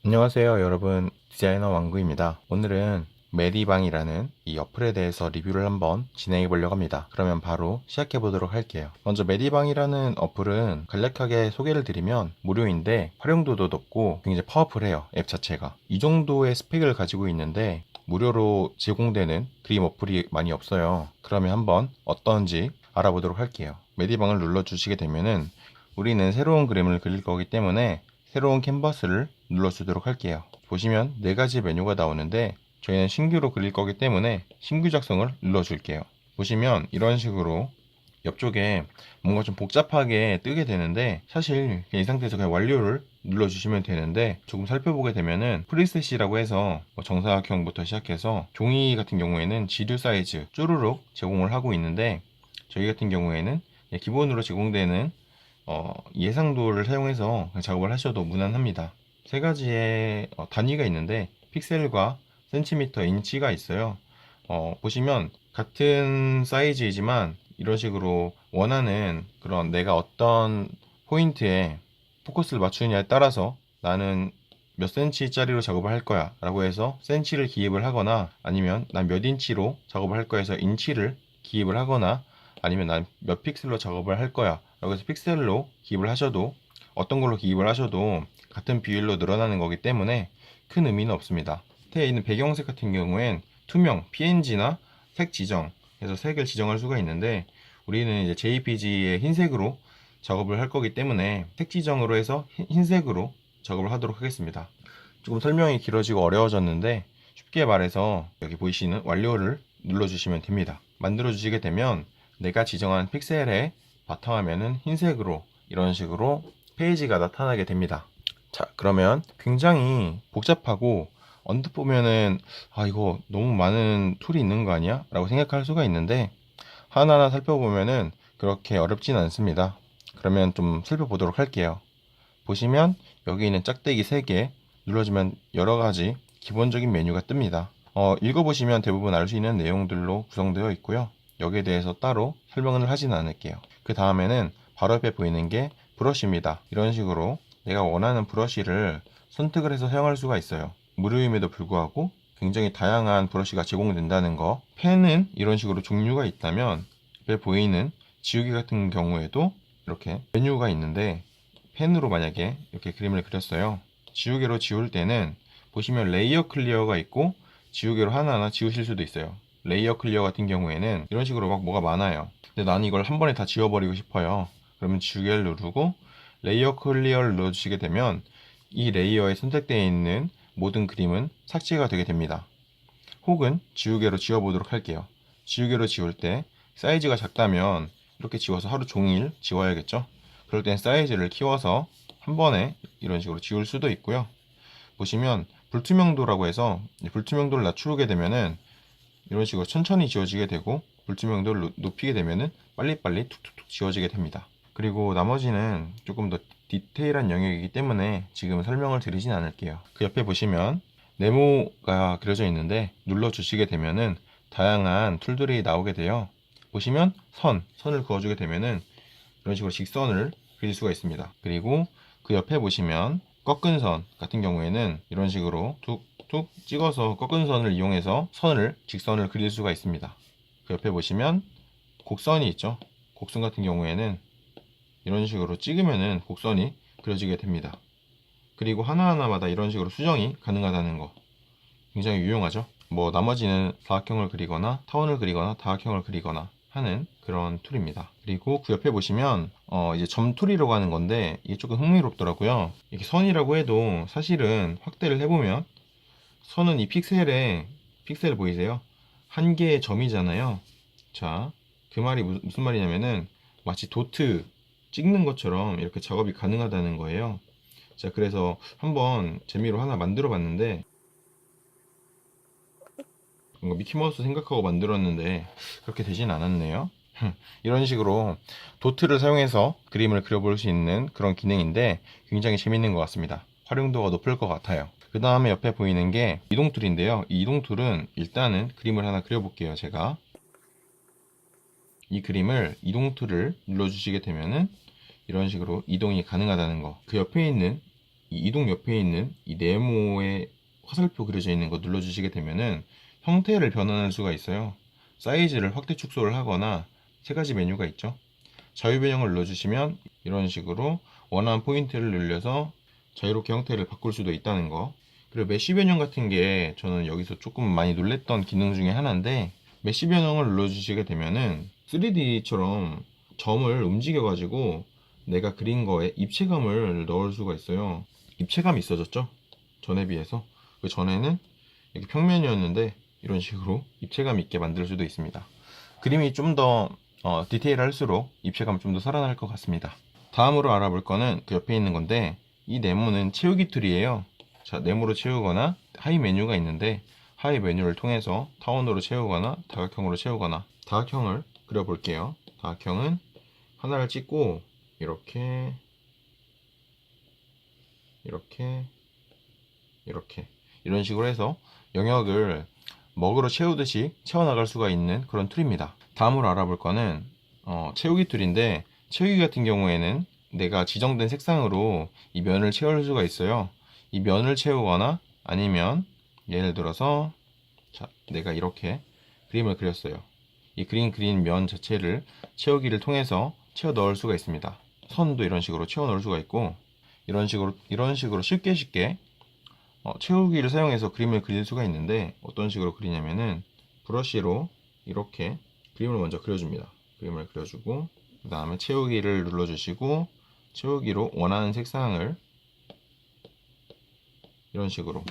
안녕하세요 여러분, 디자이너 왕구입니다. 오늘은 메디방이라는 이 어플에 대해서 리뷰를 한번 진행해 보려고 합니다. 그러면 바로 시작해 보도록 할게요. 먼저 메디방이라는 어플은 간략하게 소개를 드리면 무료인데 활용도도 높고 굉장히 파워풀해요. 앱 자체가 이 정도의 스펙을 가지고 있는데 무료로 제공되는 그림 어플이 많이 없어요. 그러면 한번 어떤지 알아보도록 할게요. 메디방을 눌러 주시게 되면은 우리는 새로운 그림을 그릴 거기 때문에 새로운 캔버스를 눌러주도록 할게요. 보시면 4가지 메뉴가 나오는데 저희는 신규로 그릴 거기 때문에 신규 작성을 눌러줄게요. 보시면 이런 식으로 옆쪽에 뭔가 좀 복잡하게 뜨게 되는데 사실 이 상태에서 그냥 완료를 눌러주시면 되는데 조금 살펴보게 되면은 프리셋이라고 해서 정사각형부터 시작해서 종이 같은 경우에는 지류 사이즈 쭈루룩 제공을 하고 있는데 저희 같은 경우에는 기본으로 제공되는 예상도를 사용해서 작업을 하셔도 무난합니다. 세 가지의 단위가 있는데 픽셀과 센티미터, 인치가 있어요. 보시면 같은 사이즈이지만 이런 식으로 원하는 그런 내가 어떤 포인트에 포커스를 맞추느냐에 따라서 나는 몇 센치짜리로 작업을 할 거야 라고 해서 센치를 기입을 하거나 아니면 난 몇 인치로 작업을 할 거야 해서 인치를 기입을 하거나 아니면 난 몇 픽셀로 작업을 할 거야 라고 해서 픽셀로 기입을 하셔도 어떤 걸로 기입을 하셔도 같은 비율로 늘어나는 거기 때문에 큰 의미는 없습니다. 밑에 있는 배경색 같은 경우엔 투명, PNG나 색 지정 해서 색을 지정할 수가 있는데 우리는 이제 JPG의 흰색으로 작업을 할 거기 때문에 색 지정으로 해서 흰색으로 작업을 하도록 하겠습니다. 조금 설명이 길어지고 어려워졌는데 쉽게 말해서 여기 보이시는 완료를 눌러주시면 됩니다. 만들어 주시게 되면 내가 지정한 픽셀의 바탕화면은 흰색으로 이런 식으로 페이지가 나타나게 됩니다. 자, 그러면 굉장히 복잡하고 언뜻 보면은 이거 너무 많은 툴이 있는 거 아니야? 라고 생각할 수가 있는데 하나하나 살펴보면은 그렇게 어렵진 않습니다. 그러면 좀 살펴보도록 할게요. 보시면 여기 있는 짝대기 3개 눌러주면 여러가지 기본적인 메뉴가 뜹니다. 읽어보시면 대부분 알 수 있는 내용들로 구성되어 있고요. 여기에 대해서 따로 설명을 하진 않을게요. 그 다음에는 바로 옆에 보이는 게 브러쉬입니다. 이런 식으로 내가 원하는 브러쉬를 선택을 해서 사용할 수가 있어요. 무료임에도 불구하고 굉장히 다양한 브러쉬가 제공된다는 거. 펜은 이런 식으로 종류가 있다면 옆에 보이는 지우개 같은 경우에도 이렇게 메뉴가 있는데 펜으로 만약에 이렇게 그림을 그렸어요. 지우개로 지울 때는 보시면 레이어 클리어가 있고 지우개로 하나하나 지우실 수도 있어요. 레이어 클리어 같은 경우에는 이런 식으로 막 뭐가 많아요. 근데 나는 이걸 한 번에 다 지워버리고 싶어요. 그러면 지우개를 누르고 레이어 클리어를 눌러주시게 되면 이 레이어에 선택되어 있는 모든 그림은 삭제가 되게 됩니다. 혹은 지우개로 지워보도록 할게요. 지우개로 지울 때 사이즈가 작다면 이렇게 지워서 하루 종일 지워야겠죠? 그럴 땐 사이즈를 키워서 한 번에 이런 식으로 지울 수도 있고요. 보시면 불투명도라고 해서 불투명도를 낮추게 되면은 이런 식으로 천천히 지워지게 되고 불투명도를 높이게 되면은 빨리빨리 툭툭툭 지워지게 됩니다. 그리고 나머지는 조금 더 디테일한 영역이기 때문에 지금 설명을 드리진 않을게요. 그 옆에 보시면 네모가 그려져 있는데 눌러주시게 되면은 다양한 툴들이 나오게 돼요. 보시면 선을 그어주게 되면은 이런 식으로 직선을 그릴 수가 있습니다. 그리고 그 옆에 보시면 꺾은 선 같은 경우에는 이런 식으로 툭툭 찍어서 꺾은 선을 이용해서 직선을 그릴 수가 있습니다. 그 옆에 보시면 곡선이 있죠. 곡선 같은 경우에는 이런 식으로 찍으면은 곡선이 그려지게 됩니다. 그리고 하나하나마다 이런 식으로 수정이 가능하다는 거 굉장히 유용하죠. 뭐 나머지는 사각형을 그리거나 타원을 그리거나 다각형을 그리거나 하는 그런 툴입니다. 그리고 그 옆에 보시면 이제 점 툴이라고 하는 건데 이게 조금 흥미롭더라고요. 이렇게 선이라고 해도 사실은 확대를 해보면 선은 이 픽셀 보이세요? 한 개의 점이잖아요. 자, 그 말이 무슨 말이냐면은 마치 도트 찍는 것처럼 이렇게 작업이 가능하다는 거예요. 자, 그래서 한번 재미로 하나 만들어 봤는데 뭔가 미키마우스 생각하고 만들었는데 그렇게 되진 않았네요. 이런 식으로 도트를 사용해서 그림을 그려볼 수 있는 그런 기능인데 굉장히 재밌는 것 같습니다. 활용도가 높을 것 같아요. 그 다음에 옆에 보이는 게 이동 툴인데요. 이 이동 툴은 일단은 그림을 하나 그려볼게요. 제가 이 그림을 이동 툴을 눌러주시게 되면은 이런 식으로 이동이 가능하다는 거. 그 옆에 있는 이 이동 옆에 있는 이 네모의 화살표 그려져 있는 거 눌러주시게 되면은 형태를 변환할 수가 있어요. 사이즈를 확대 축소를 하거나 세 가지 메뉴가 있죠. 자유 변형을 눌러주시면 이런 식으로 원하는 포인트를 늘려서 자유롭게 형태를 바꿀 수도 있다는 거. 그리고 메쉬 변형 같은 게 저는 여기서 조금 많이 놀랬던 기능 중에 하나인데, 메쉬 변형을 눌러주시게 되면은 3D처럼 점을 움직여 가지고 내가 그린 거에 입체감을 넣을 수가 있어요. 입체감이 있어졌죠, 전에 비해서. 그 전에는 이렇게 평면이었는데 이런 식으로 입체감 있게 만들 수도 있습니다. 그림이 좀 더 디테일할수록 입체감 좀 더 살아날 것 같습니다. 다음으로 알아볼 거는 그 옆에 있는 건데, 이 네모는 채우기 툴이에요. 자, 네모로 채우거나 하이 메뉴가 있는데, 하이 메뉴를 통해서 타원으로 채우거나 다각형으로 채우거나. 다각형을 그려볼게요. 다각형은 하나를 찍고 이렇게 이렇게 이렇게 이런 식으로 해서 영역을 먹으로 채우듯이 채워나갈 수가 있는 그런 툴입니다. 다음으로 알아볼 거는 채우기 툴인데, 채우기 같은 경우에는 내가 지정된 색상으로 이 면을 채울 수가 있어요. 이 면을 채우거나 아니면 예를 들어서 자, 내가 이렇게 그림을 그렸어요. 이 그린 면 자체를 채우기를 통해서 채워 넣을 수가 있습니다. 선도 이런 식으로 채워 넣을 수가 있고, 이런 식으로 쉽게 채우기를 사용해서 그림을 그릴 수가 있는데, 어떤 식으로 그리냐면은 브러쉬로 이렇게 그림을 먼저 그려줍니다. 그림을 그려주고 그 다음에 채우기를 눌러주시고 채우기로 원하는 색상을 이런 식으로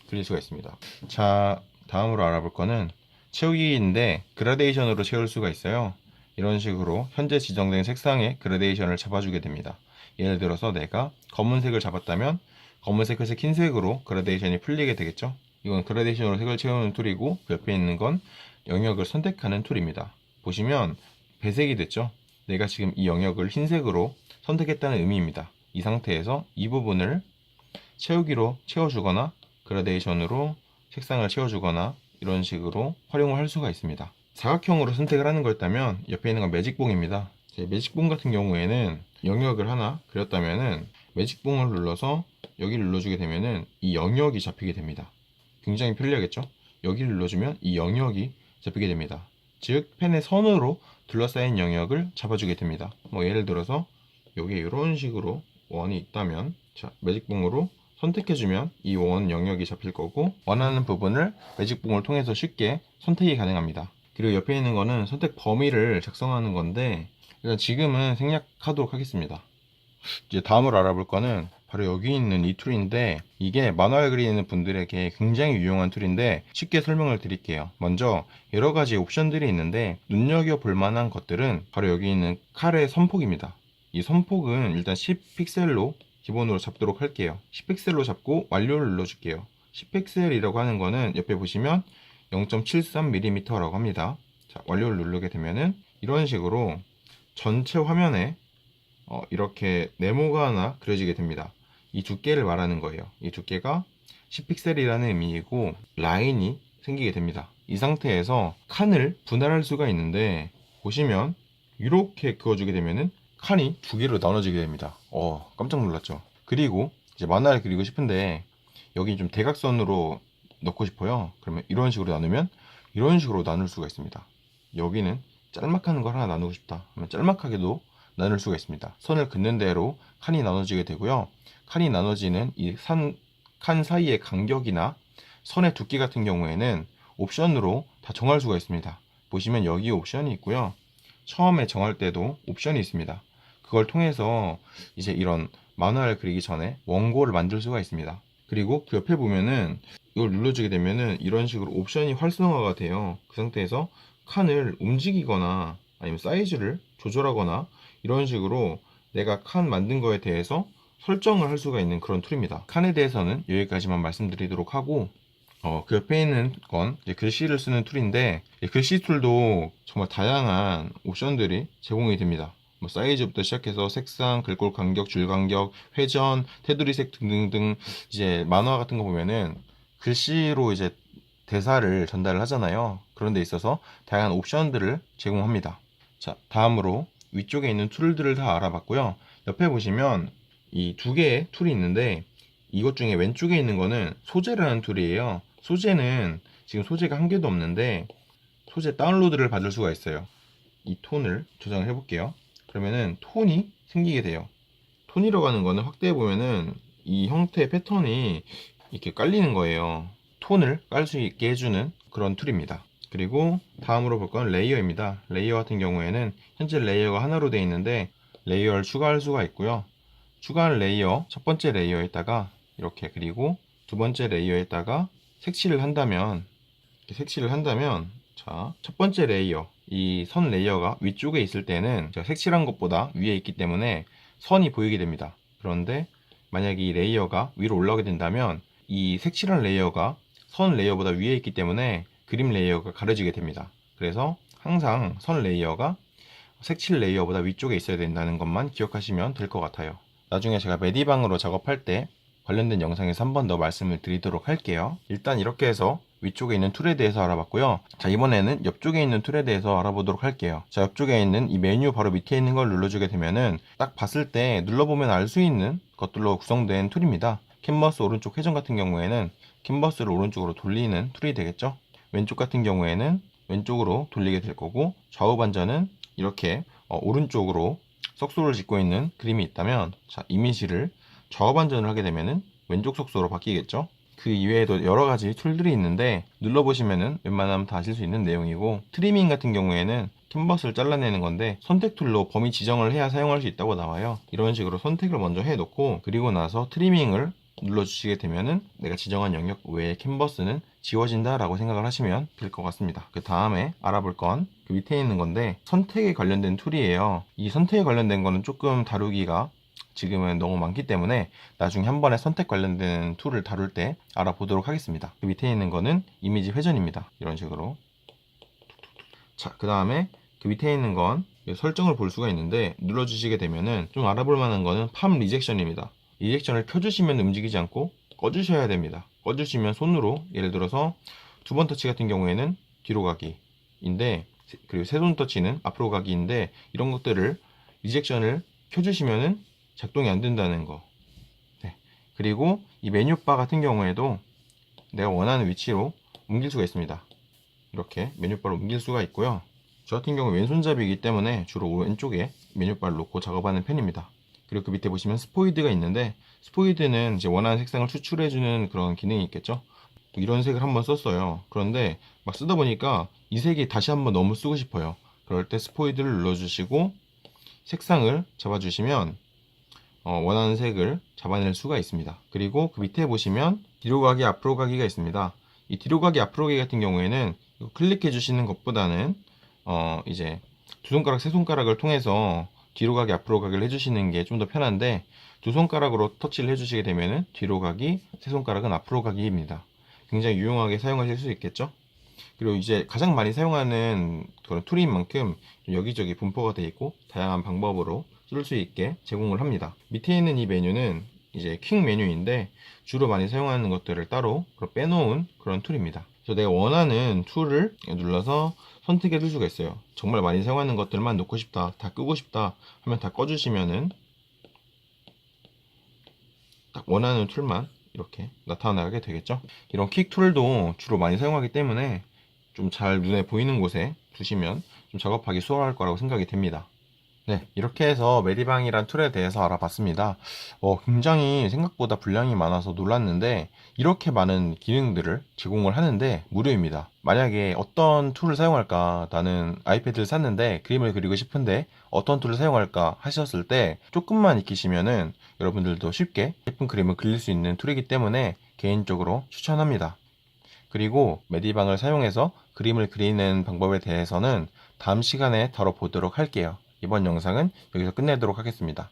그릴 수가 있습니다. 자, 다음으로 알아볼 거는 채우기인데 그라데이션으로 채울 수가 있어요. 이런 식으로 현재 지정된 색상의 그라데이션을 잡아주게 됩니다. 예를 들어서 내가 검은색을 잡았다면 검은색에서 흰색으로 그라데이션이 풀리게 되겠죠. 이건 그라데이션으로 색을 채우는 툴이고, 그 옆에 있는 건 영역을 선택하는 툴입니다. 보시면 배색이 됐죠. 내가 지금 이 영역을 흰색으로 선택했다는 의미입니다. 이 상태에서 이 부분을 채우기로 채워주거나 그라데이션으로 색상을 채워주거나 이런 식으로 활용을 할 수가 있습니다. 사각형으로 선택을 하는 거였다면 옆에 있는 건 매직봉입니다. 매직봉 같은 경우에는 영역을 하나 그렸다면은 매직봉을 눌러서 여기를 눌러주게 되면은 이 영역이 잡히게 됩니다. 굉장히 편리하겠죠? 여기를 눌러주면 이 영역이 잡히게 됩니다. 즉 펜의 선으로 둘러싸인 영역을 잡아주게 됩니다. 뭐 예를 들어서 여기에 이런 식으로 원이 있다면 자, 매직봉으로 선택해주면 이 원 영역이 잡힐 거고, 원하는 부분을 매직봉을 통해서 쉽게 선택이 가능합니다. 그리고 옆에 있는 거는 선택 범위를 작성하는 건데, 일단 지금은 생략하도록 하겠습니다. 이제 다음으로 알아볼 거는 바로 여기 있는 이 툴인데, 이게 마nual 그리는 분들에게 굉장히 유용한 툴인데 쉽게 설명을 드릴게요. 먼저 여러 가지 옵션들이 있는데 눈여겨볼 만한 것들은 바로 여기 있는 칼의 선폭입니다. 이 선폭은 일단 10픽셀로 기본으로 잡도록 할게요. 10픽셀로 잡고 완료를 눌러줄게요. 10픽셀이라고 하는 거는 옆에 보시면 0.73mm라고 합니다. 자, 완료를 누르게 되면은 이런 식으로 전체 화면에 이렇게 네모가 하나 그려지게 됩니다. 이 두께를 말하는 거예요. 이 두께가 10픽셀이라는 의미이고 라인이 생기게 됩니다. 이 상태에서 칸을 분할할 수가 있는데, 보시면 이렇게 그어주게 되면은 칸이 두 개로 나눠지게 됩니다. 깜짝 놀랐죠. 그리고 이제 만화를 그리고 싶은데 여기 좀 대각선으로 넣고 싶어요. 그러면 이런 식으로 나누면 이런 식으로 나눌 수가 있습니다. 여기는 짤막한 걸 하나 나누고 싶다 하면 짤막하게도 나눌 수가 있습니다. 선을 긋는 대로 칸이 나눠지게 되고요. 칸이 나눠지는 이 칸 사이의 간격이나 선의 두께 같은 경우에는 옵션으로 다 정할 수가 있습니다. 보시면 여기 옵션이 있고요. 처음에 정할 때도 옵션이 있습니다. 그걸 통해서 이제 이런 만화를 그리기 전에 원고를 만들 수가 있습니다. 그리고 그 옆에 보면은 이걸 눌러주게 되면은 이런 식으로 옵션이 활성화가 돼요. 그 상태에서 칸을 움직이거나 아니면 사이즈를 조절하거나 이런 식으로 내가 칸 만든 거에 대해서 설정을 할 수가 있는 그런 툴입니다. 칸에 대해서는 여기까지만 말씀드리도록 하고, 그 옆에 있는 건 이제 글씨를 쓰는 툴인데, 글씨 툴도 정말 다양한 옵션들이 제공이 됩니다. 뭐 사이즈부터 시작해서 색상, 글꼴 간격, 줄 간격, 회전, 테두리색 등등등. 이제 만화 같은 거 보면은 글씨로 이제 대사를 전달을 하잖아요. 그런 데 있어서 다양한 옵션들을 제공합니다. 자, 다음으로 위쪽에 있는 툴들을 다 알아봤고요. 옆에 보시면 이 두 개의 툴이 있는데, 이것 중에 왼쪽에 있는 거는 소재라는 툴이에요. 소재는 지금 소재가 한 개도 없는데 소재 다운로드를 받을 수가 있어요. 이 톤을 저장을 해볼게요. 그러면은 톤이 생기게 돼요. 톤이라고 하는 거는 확대해 보면은 이 형태의 패턴이 이렇게 깔리는 거예요. 톤을 깔 수 있게 해주는 그런 툴입니다. 그리고 다음으로 볼 건 레이어입니다. 레이어 같은 경우에는 현재 레이어가 하나로 되어 있는데 레이어를 추가할 수가 있고요. 추가한 레이어, 첫 번째 레이어에다가 이렇게, 그리고 두 번째 레이어에다가 색칠을 한다면, 자, 첫 번째 레이어, 이 선 레이어가 위쪽에 있을 때는 제가 색칠한 것보다 위에 있기 때문에 선이 보이게 됩니다. 그런데 만약에 이 레이어가 위로 올라오게 된다면 이 색칠한 레이어가 선 레이어보다 위에 있기 때문에 그림 레이어가 가려지게 됩니다. 그래서 항상 선 레이어가 색칠 레이어보다 위쪽에 있어야 된다는 것만 기억하시면 될 것 같아요. 나중에 제가 메디방으로 작업할 때 관련된 영상에서 한 번 더 말씀을 드리도록 할게요. 일단 이렇게 해서 위쪽에 있는 툴에 대해서 알아봤고요. 자, 이번에는 옆쪽에 있는 툴에 대해서 알아보도록 할게요. 자, 옆쪽에 있는 이 메뉴 바로 밑에 있는 걸 눌러주게 되면은 딱 봤을 때 눌러보면 알 수 있는 것들로 구성된 툴입니다. 캔버스 오른쪽 회전 같은 경우에는 캔버스를 오른쪽으로 돌리는 툴이 되겠죠. 왼쪽 같은 경우에는 왼쪽으로 돌리게 될 거고, 좌우 반전은 이렇게 오른쪽으로 석소를 짓고 있는 그림이 있다면, 자, 이미지를 좌우 반전을 하게 되면은 왼쪽 석소로 바뀌겠죠. 그 이외에도 여러 가지 툴들이 있는데 눌러보시면은 웬만하면 다 아실 수 있는 내용이고, 트리밍 같은 경우에는 캔버스를 잘라내는 건데 선택 툴로 범위 지정을 해야 사용할 수 있다고 나와요. 이런 식으로 선택을 먼저 해놓고 그리고 나서 트리밍을 눌러주시게 되면은 내가 지정한 영역 외의 캔버스는 지워진다 라고 생각을 하시면 될 것 같습니다. 그 다음에 알아볼 건 그 밑에 있는 건데 선택에 관련된 툴이에요. 이 선택에 관련된 거는 조금 다루기가 지금은 너무 많기 때문에 나중에 한 번에 선택 관련된 툴을 다룰 때 알아보도록 하겠습니다. 그 밑에 있는 거는 이미지 회전입니다. 이런 식으로. 자, 그 다음에 그 밑에 있는 건 설정을 볼 수가 있는데 눌러주시게 되면은 좀 알아볼 만한 거는 팜 리젝션입니다. 리젝션을 켜주시면 움직이지 않고 꺼주셔야 됩니다. 꺼주시면 손으로, 예를 들어서 두 번 터치 같은 경우에는 뒤로 가기인데, 그리고 세 손 터치는 앞으로 가기인데, 이런 것들을 리젝션을 켜주시면은 작동이 안 된다는 거. 네. 그리고 이 메뉴바 같은 경우에도 내가 원하는 위치로 옮길 수가 있습니다. 이렇게 메뉴바를 옮길 수가 있고요. 저 같은 경우 왼손잡이이기 때문에 주로 왼쪽에 메뉴바를 놓고 작업하는 편입니다. 그리고 그 밑에 보시면 스포이드가 있는데, 스포이드는 이제 원하는 색상을 추출해주는 그런 기능이 있겠죠. 이런 색을 한번 썼어요. 그런데 막 쓰다 보니까 이 색이 다시 한번 너무 쓰고 싶어요. 그럴 때 스포이드를 눌러주시고 색상을 잡아주시면 원하는 색을 잡아낼 수가 있습니다. 그리고 그 밑에 보시면 뒤로 가기, 앞으로 가기가 있습니다. 이 뒤로 가기, 앞으로 가기 같은 경우에는 클릭해 주시는 것보다는 이제 두 손가락, 세 손가락을 통해서 뒤로 가기, 앞으로 가기를 해주시는 게 좀 더 편한데, 두 손가락으로 터치를 해주시게 되면은 뒤로 가기, 세 손가락은 앞으로 가기입니다. 굉장히 유용하게 사용하실 수 있겠죠? 그리고 이제 가장 많이 사용하는 그런 툴인 만큼 여기저기 분포가 되어 있고 다양한 방법으로 쓸 수 있게 제공을 합니다. 밑에 있는 이 메뉴는 이제 퀵 메뉴인데 주로 많이 사용하는 것들을 따로 빼놓은 그런 툴입니다. 그래서 내가 원하는 툴을 눌러서 선택해 줄 수가 있어요. 정말 많이 사용하는 것들만 놓고 싶다, 다 끄고 싶다 하면 다 꺼주시면은 딱 원하는 툴만 이렇게 나타나게 되겠죠. 이런 퀵 툴도 주로 많이 사용하기 때문에 좀 잘 눈에 보이는 곳에 두시면 좀 작업하기 수월할 거라고 생각이 됩니다. 네, 이렇게 해서 메디방이란 툴에 대해서 알아봤습니다. 굉장히 생각보다 분량이 많아서 놀랐는데 이렇게 많은 기능들을 제공을 하는데 무료입니다. 만약에 어떤 툴을 사용할까, 나는 아이패드를 샀는데 그림을 그리고 싶은데 어떤 툴을 사용할까 하셨을 때 조금만 익히시면은 여러분들도 쉽게 예쁜 그림을 그릴 수 있는 툴이기 때문에 개인적으로 추천합니다. 그리고 메디방을 사용해서 그림을 그리는 방법에 대해서는 다음 시간에 다뤄보도록 할게요. 이번 영상은 여기서 끝내도록 하겠습니다.